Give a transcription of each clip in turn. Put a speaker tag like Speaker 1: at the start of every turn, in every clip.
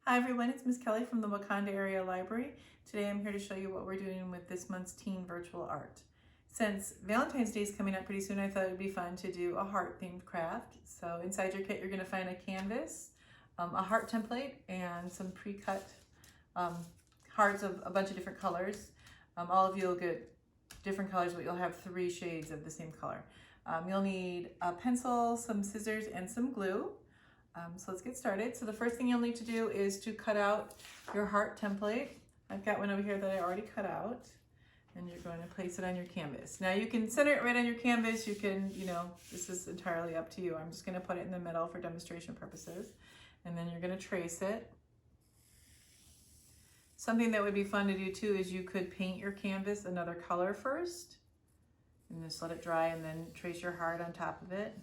Speaker 1: Hi everyone, it's Miss Kelly from the Wakanda Area Library. Today I'm here to show you what we're doing with this month's teen virtual art. Since Valentine's Day is coming up pretty soon, I thought it would be fun to do a heart themed craft. So inside your kit you're going to find a canvas, a heart template, and some pre-cut hearts of a bunch of different colors. All of you will get different colors, but you'll have 3 shades of the same color. You'll need a pencil, some scissors, and some glue. So let's get started. So the first thing you'll need to do is to cut out your heart template. I've got one over here that I already cut out, and you're going to place it on your canvas. Now you can center it right on your canvas. You can, this is entirely up to you. I'm just going to put it in the middle for demonstration purposes, and then you're going to trace it. Something that would be fun to do too is you could paint your canvas another color first, and just let it dry, and then trace your heart on top of it.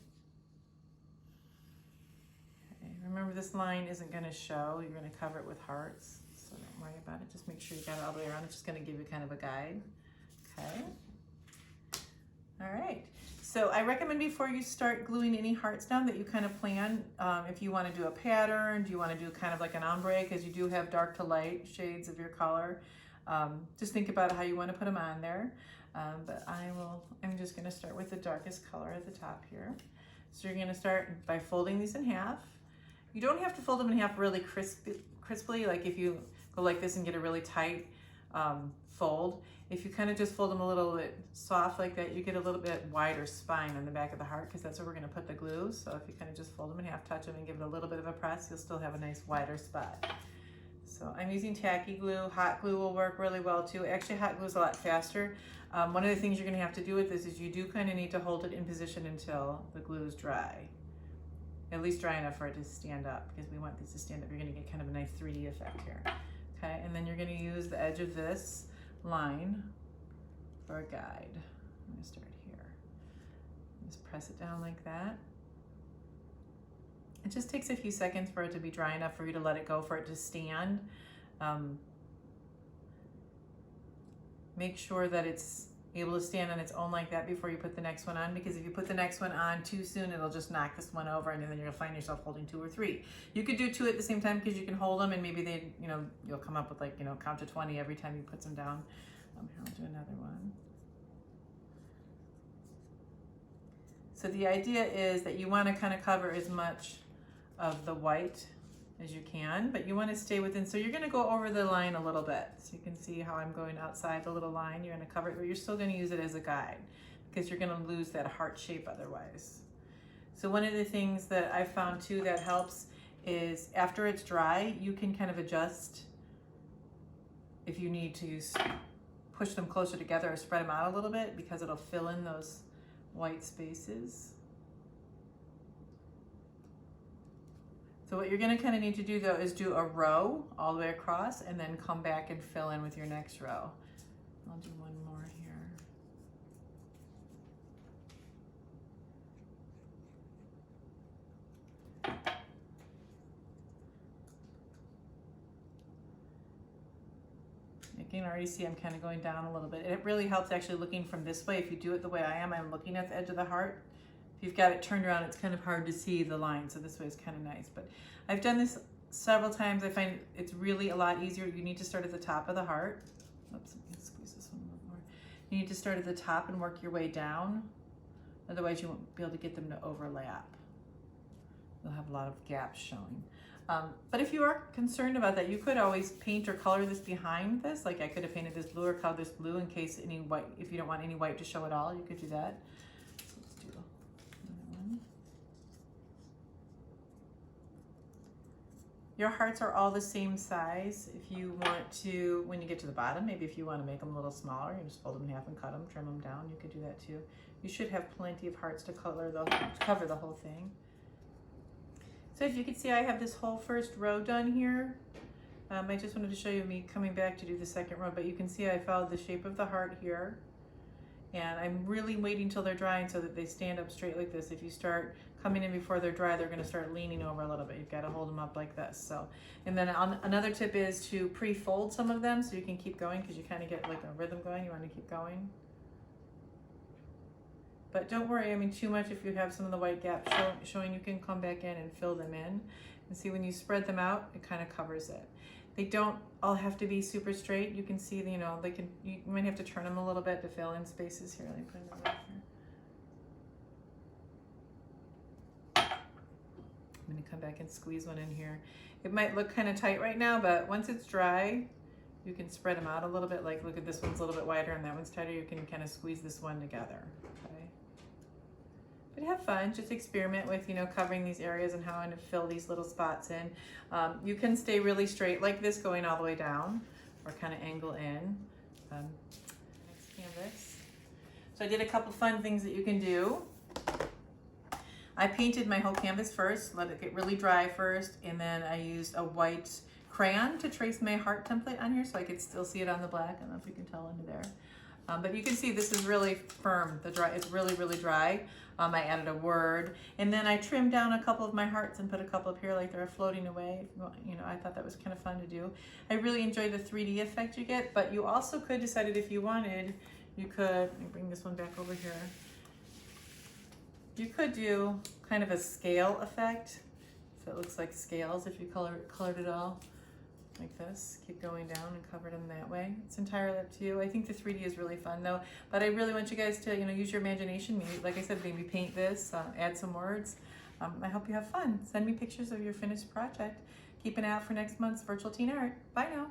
Speaker 1: Remember, this line isn't going to show. You're going to cover it with hearts, so don't worry about it. Just make sure you got it all the way around. It's just going to give you kind of a guide. Okay. All right. So I recommend before you start gluing any hearts down that you kind of plan if you want to do a pattern, do you want to do kind of like an ombre, because you do have dark to light shades of your color. Just think about how you want to put them on there. But I'm just going to start with the darkest color at the top here. So you're going to start by folding these in half. You don't have to fold them in half really crisply, like if you go like this and get a really tight fold. If you kind of just fold them a little bit soft like that, you get a little bit wider spine on the back of the heart, because that's where we're going to put the glue. So if you kind of just fold them in half, touch them, and give it a little bit of a press, you'll still have a nice wider spot. So I'm using tacky glue. Hot glue will work really well too. Actually, hot glue is a lot faster. One of the things you're going to have to do with this is you do kind of need to hold it in position until the glue is dry. At least dry enough for it to stand up, because we want these to stand up. You're going to get kind of a nice 3D effect here. Okay, and then you're going to use the edge of this line for a guide. I'm going to start here. Just press it down like that. It just takes a few seconds for it to be dry enough for you to let it go, for it to stand. Make sure that it's able to stand on its own like that before you put the next one on, because if you put the next one on too soon, it'll just knock this one over, and then you'll find yourself holding 2 or 3. You could do 2 at the same time, because you can hold them, and maybe they, you'll come up with like, count to 20 every time you put them down. Here, I'll do another one. So the idea is that you want to kind of cover as much of the white as you can, but you want to stay within, so you're going to go over the line a little bit. So you can see how I'm going outside the little line. You're going to cover it, but you're still going to use it as a guide, because you're going to lose that heart shape otherwise. So one of the things that I found too that helps is after it's dry, you can kind of adjust if you need to push them closer together or spread them out a little bit, because it'll fill in those white spaces. So what you're going to kind of need to do though is do a row all the way across, and then come back and fill in with your next row. I'll do one more here. You can already see I'm kind of going down a little bit. It really helps actually looking from this way. If you do it the way I am, I'm looking at the edge of the heart. If you've got it turned around, it's kind of hard to see the line, so this way is kind of nice. But I've done this several times. I find it's really a lot easier. You need to start at the top of the heart. Oops, let me squeeze this one a little more. You need to start at the top and work your way down. Otherwise, you won't be able to get them to overlap. You'll have a lot of gaps showing. But if you are concerned about that, you could always paint or color this behind this. Like I could have painted this blue or colored this blue in case any white, if you don't want any white to show at all, you could do that. Your hearts are all the same size. If you want to, when you get to the bottom, maybe if you want to make them a little smaller, you just fold them in half and cut them, trim them down. You could do that too. You should have plenty of hearts to cover the whole thing. So as you can see, I have this whole first row done here. I just wanted to show you me coming back to do the second row, but you can see I followed the shape of the heart here. And I'm really waiting till they're drying so that they stand up straight like this. If you start coming in before they're dry, they're going to start leaning over a little bit. You've got to hold them up like this. So, and then another tip is to pre-fold some of them so you can keep going, because you kind of get like a rhythm going. You want to keep going. But don't worry, I mean, too much if you have some of the white gaps showing, you can come back in and fill them in. And see, when you spread them out, it kind of covers it. They don't all have to be super straight. You can see, you know, you might have to turn them a little bit to fill in spaces here. Let me put them right here. I'm going to come back and squeeze one in here. It might look kind of tight right now, but once it's dry, you can spread them out a little bit. Like, look at this one's a little bit wider and that one's tighter. You can kind of squeeze this one together, okay? But have fun, just experiment with, you know, covering these areas and how to fill these little spots in. You can stay really straight like this going all the way down, or kind of angle in. Next canvas. So I did a couple fun things that you can do. I painted my whole canvas first, let it get really dry first, and then I used a white crayon to trace my heart template on here so I could still see it on the black. I don't know if you can tell under there. But you can see this is really firm. It's really, really dry. I added a word, and then I trimmed down a couple of my hearts and put a couple up here like they're floating away. You know, I thought that was kind of fun to do. I really enjoy the 3D effect you get, but you also could decide it if you wanted. You could, let me bring this one back over here. You could do kind of a scale effect, so it looks like scales if you colored it all like this. Keep going down and cover them that way. It's entirely up to you. I think the 3D is really fun though, but I really want you guys to, you know, use your imagination. Maybe, like I said, maybe paint this, add some words. I hope you have fun. Send me pictures of your finished project. Keep an eye out for next month's Virtual Teen Art. Bye now.